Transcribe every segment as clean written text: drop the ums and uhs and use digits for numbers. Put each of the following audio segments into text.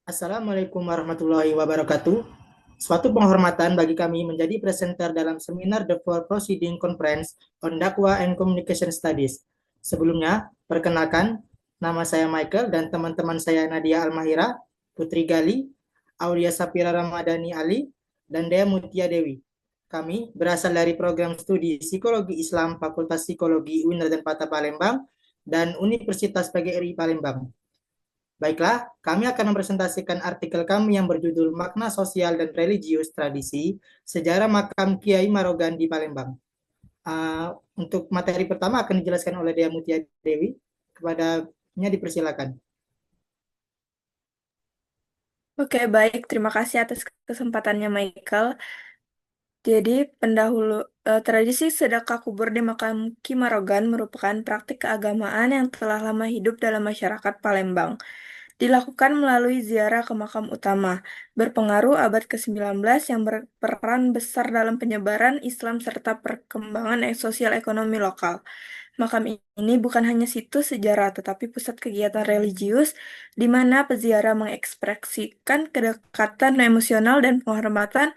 Assalamualaikum warahmatullahi wabarakatuh. Suatu penghormatan bagi kami menjadi presenter dalam seminar The Four Proceeding Conference on Dakwah and Communication Studies. Sebelumnya, perkenalkan, nama saya Michael dan teman-teman saya Nadia Almahira, Putri Gali, Aulia Sapira Ramadhani Ali, dan Dea Mutia Dewi. Kami berasal dari program studi Psikologi Islam Fakultas Psikologi UIN Pata Palembang dan Universitas PGRI Palembang. Baiklah, kami akan mempresentasikan artikel kami yang berjudul Makna Sosial dan Religius Tradisi Sejarah Makam Kiai Marogan di Palembang. Untuk materi pertama akan dijelaskan oleh Dea Mutia Dewi. Kepadanya dipersilakan. Oke, baik. Terima kasih atas kesempatannya, Michael. Jadi, tradisi sedekah kubur di makam Ki Marogan merupakan praktik keagamaan yang telah lama hidup dalam masyarakat Palembang. Dilakukan melalui ziarah ke makam utama, berpengaruh abad ke-19 yang berperan besar dalam penyebaran Islam serta perkembangan sosial ekonomi lokal. Makam ini bukan hanya situs sejarah, tetapi pusat kegiatan religius di mana peziarah mengekspresikan kedekatan emosional dan penghormatan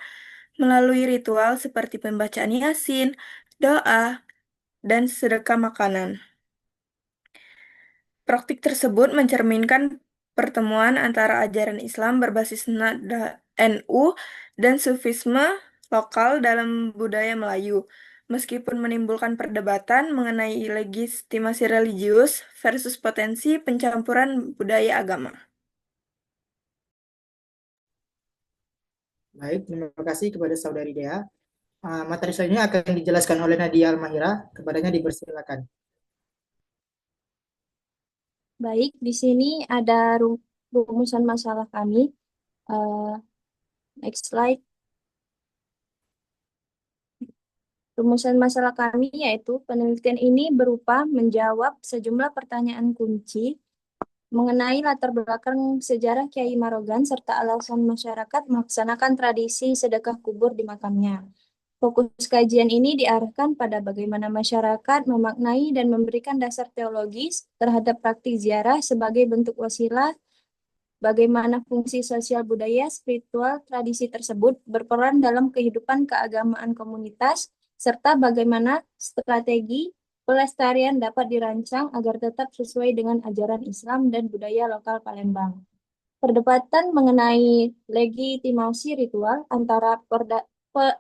melalui ritual seperti pembacaan Yasin, doa, dan sedekah makanan. Praktik tersebut mencerminkan pertemuan antara ajaran Islam berbasis nada NU dan Sufisme lokal dalam budaya Melayu, meskipun menimbulkan perdebatan mengenai legitimasi religius versus potensi pencampuran budaya agama. Baik, terima kasih kepada Saudari Dea. Materi selanjutnya akan dijelaskan oleh Nadia Almahira. Kepadanya dipersilakan. Baik, di sini ada rumusan masalah kami. Eh, Next slide. Rumusan masalah kami yaitu penelitian ini berupa menjawab sejumlah pertanyaan kunci mengenai latar belakang sejarah Kiai Marogan serta alasan masyarakat melaksanakan tradisi sedekah kubur di makamnya. Fokus kajian ini diarahkan pada bagaimana masyarakat memaknai dan memberikan dasar teologis terhadap praktik ziarah sebagai bentuk wasilah, bagaimana fungsi sosial budaya, spiritual, tradisi tersebut berperan dalam kehidupan keagamaan komunitas, serta bagaimana strategi pelestarian dapat dirancang agar tetap sesuai dengan ajaran Islam dan budaya lokal Palembang. Perdebatan mengenai legitimasi ritual antara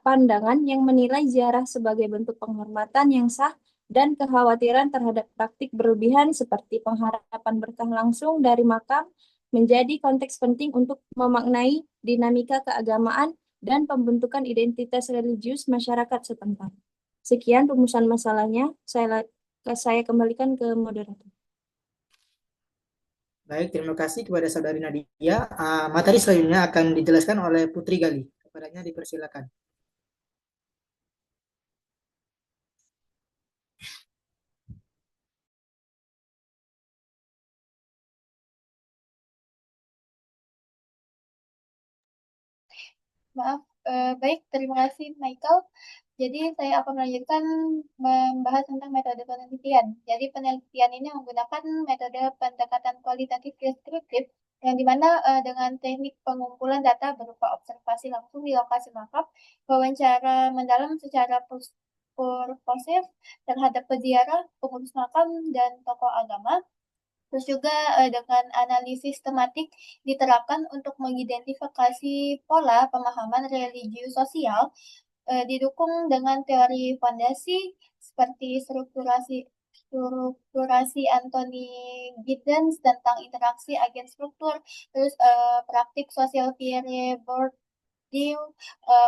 pandangan yang menilai ziarah sebagai bentuk penghormatan yang sah dan kekhawatiran terhadap praktik berlebihan seperti pengharapan berkah langsung dari makam menjadi konteks penting untuk memaknai dinamika keagamaan dan pembentukan identitas religius masyarakat setempat. Sekian rumusan masalahnya. Saya kembalikan ke moderator. Baik, terima kasih kepada Saudari Nadia. Materi selanjutnya akan dijelaskan oleh Putri Gali. Kepadanya dipersilakan. Maaf, baik, terima kasih Michael. Jadi saya akan melanjutkan membahas tentang metode penelitian. Jadi penelitian ini menggunakan metode pendekatan kualitatif deskriptif yang dimana dengan teknik pengumpulan data berupa observasi langsung di lokasi makam, wawancara mendalam secara purposif terhadap peziarah, pengurus makam, dan tokoh agama. Terus juga dengan analisis tematik diterapkan untuk mengidentifikasi pola pemahaman religius sosial, didukung dengan teori fondasi seperti strukturasi Anthony Giddens tentang interaksi agen struktur, terus praktik sosial theory Bourdieu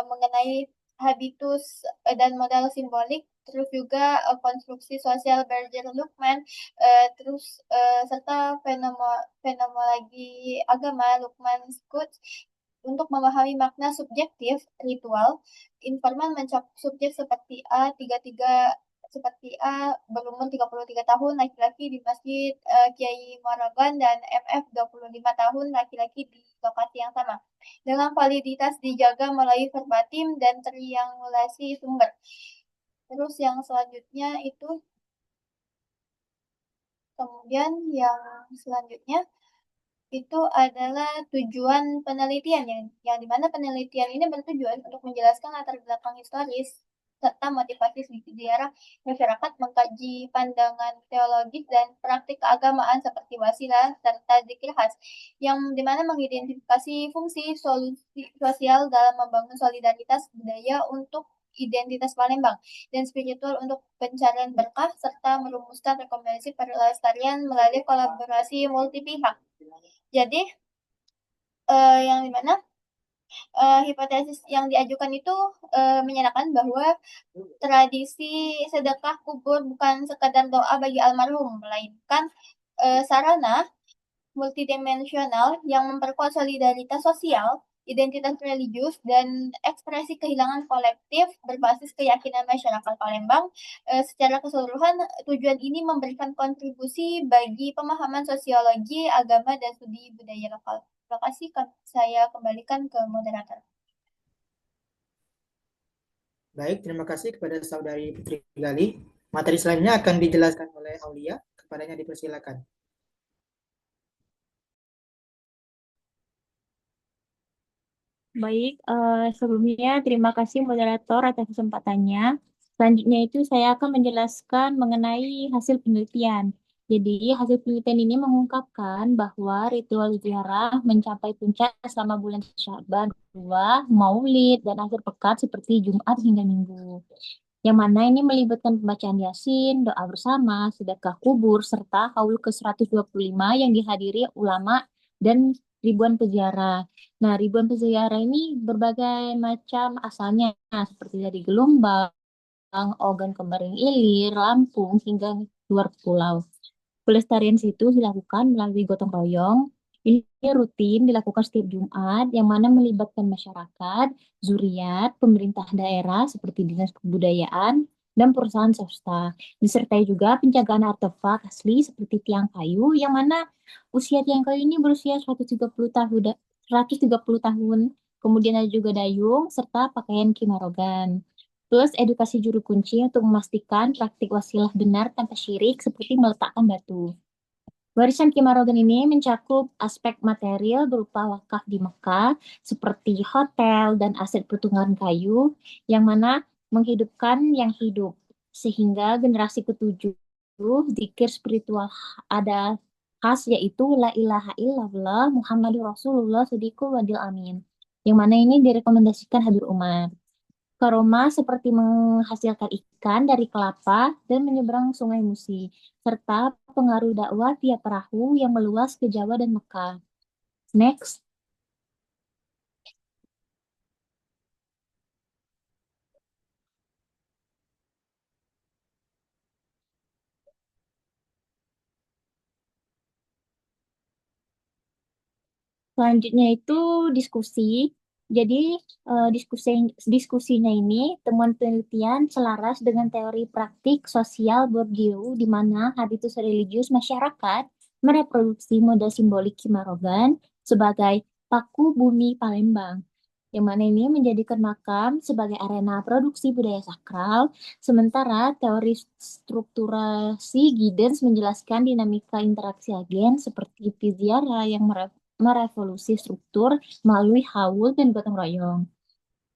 mengenai habitus dan modal simbolik, terus juga konstruksi sosial Berger Luckman, terus serta fenomenologi agama Luckman Schutz untuk memahami makna subjektif ritual. Informan mencakup subjek seperti A berumur 33 tahun laki-laki di Masjid Kiai Moragan dan MF 25 tahun laki-laki di lokasi yang sama. Dengan validitas dijaga melalui verbatim dan triangulasi sumber. Terus yang selanjutnya itu, kemudian yang selanjutnya itu adalah tujuan penelitian yang dimana penelitian ini bertujuan untuk menjelaskan latar belakang historis serta motivasi sejarah masyarakat, mengkaji pandangan teologis dan praktik keagamaan seperti wasilah serta zikir khas, yang dimana mengidentifikasi fungsi solusi sosial dalam membangun solidaritas budaya untuk identitas Palembang dan spiritual untuk pencarian berkah serta merumuskan rekomendasi pelestarian melalui kolaborasi multi pihak. Jadi yang dimana hipotesis yang diajukan itu menyatakan bahwa tradisi sedekah kubur bukan sekadar doa bagi almarhum, melainkan sarana multidimensional yang memperkuat solidaritas sosial, identitas religius, dan ekspresi kehilangan kolektif berbasis keyakinan masyarakat Palembang. Secara keseluruhan, tujuan ini memberikan kontribusi bagi pemahaman sosiologi, agama, dan studi budaya lokal. Terima kasih, saya kembalikan ke moderator. Baik, terima kasih kepada Saudari Putri Gali. Materi selanjutnya akan dijelaskan oleh Aulia. Kepadanya dipersilakan. Baik, sebelumnya terima kasih moderator atas kesempatannya. Selanjutnya itu saya akan menjelaskan mengenai hasil penelitian. Jadi hasil penelitian ini mengungkapkan bahwa ritual ziarah mencapai puncak selama bulan Sya'ban 2, Maulid, dan akhir pekan seperti Jumat hingga Minggu. Yang mana ini melibatkan pembacaan Yasin, doa bersama, sedekah kubur, serta haul ke-125 yang dihadiri ulama dan ribuan peziarah. Nah, ribuan peziarah ini berbagai macam asalnya, seperti dari Gelombang, Ogan Kembaring Ilir, Lampung, hingga luar pulau. Pelestarian situs dilakukan melalui gotong royong. Ini rutin dilakukan setiap Jumat, yang mana melibatkan masyarakat, zuriat, pemerintah daerah seperti Dinas Kebudayaan, dan perusahaan swasta. Disertai juga penjagaan artefak asli seperti tiang kayu, yang mana usia tiang kayu ini berusia 130 tahun, 130 tahun. Kemudian ada juga dayung, serta pakaian kimarogan. Plus edukasi juru kunci untuk memastikan praktik wasilah benar tanpa syirik seperti meletakkan batu. Warisan Kimarogan ini mencakup aspek material berupa wakaf di Mekah seperti hotel dan aset pertukangan kayu yang mana menghidupkan yang hidup. Sehingga generasi ketujuh zikir spiritual ada khas yaitu La ilaha illallah Muhammadur Rasulullah Shadiqul Wadil Amin. Yang mana ini direkomendasikan hadir umat. Karoma seperti menghasilkan ikan dari kelapa dan menyeberang Sungai Musi, serta pengaruh dakwah via perahu yang meluas ke Jawa dan Mekah. Next. Selanjutnya itu diskusi. Jadi diskusinya ini temuan penelitian selaras dengan teori praktik sosial Bourdieu di mana habitus religius masyarakat mereproduksi model simbolik Kimarogan sebagai paku bumi Palembang. Yang mana ini menjadikan makam sebagai arena produksi budaya sakral, sementara teori strukturasi Giddens menjelaskan dinamika interaksi agen seperti Piziara yang merevolusi struktur melalui haul dan gotong royong.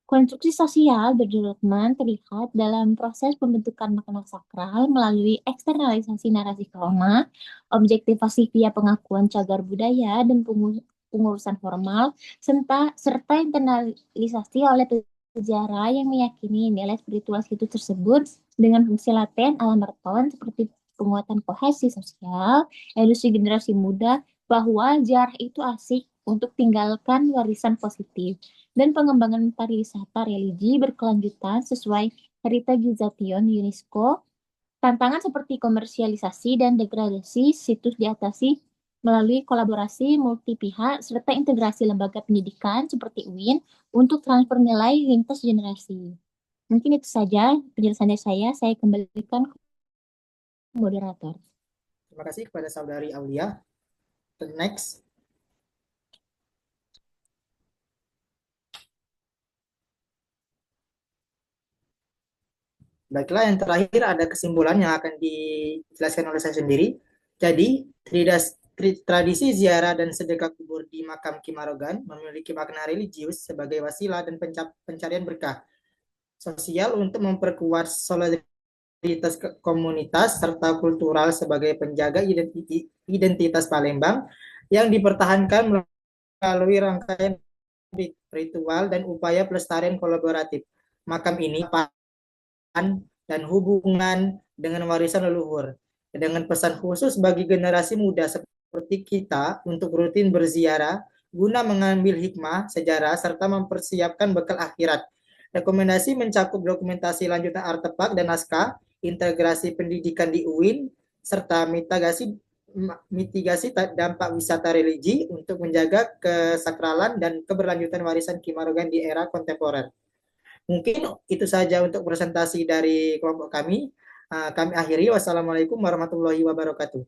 Konstruksi sosial berdevelopment terlihat dalam proses pembentukan makna sakral melalui eksternalisasi narasi trauma, objektivasi via pengakuan cagar budaya dan pengurusan formal, serta internalisasi oleh sejarah yang meyakini nilai spiritual situs tersebut dengan fungsi laten ala Merton seperti penguatan kohesi sosial, ilusi generasi muda bahwa ziarah itu asik untuk tinggalkan warisan positif dan pengembangan pariwisata religi berkelanjutan sesuai Heritage Gizasion UNESCO. Tantangan seperti komersialisasi dan degradasi situs diatasi melalui kolaborasi multi pihak serta integrasi lembaga pendidikan seperti UIN untuk transfer nilai lintas generasi. Mungkin itu saja penjelasannya saya kembalikan ke moderator. Terima kasih kepada Saudari Aulia. Next. Baiklah, yang terakhir ada kesimpulan yang akan dijelaskan oleh saya sendiri. Jadi, Tradisi ziarah dan sedekah kubur di makam Ki Marogan memiliki makna religius sebagai wasilah dan pencarian berkah sosial untuk memperkuat solidaritas komunitas serta kultural sebagai penjaga identitas Palembang yang dipertahankan melalui rangkaian ritual dan upaya pelestarian kolaboratif. Makam ini dan hubungan dengan warisan leluhur dengan pesan khusus bagi generasi muda seperti kita untuk rutin berziarah guna mengambil hikmah sejarah serta mempersiapkan bekal akhirat. Rekomendasi mencakup dokumentasi lanjutan artefak dan naskah, integrasi pendidikan di UIN, serta mitigasi dampak wisata religi untuk menjaga kesakralan dan keberlanjutan warisan Ki Marogan di era kontemporer. Mungkin itu saja untuk presentasi dari kelompok kami. Kami akhiri. Wassalamualaikum warahmatullahi wabarakatuh.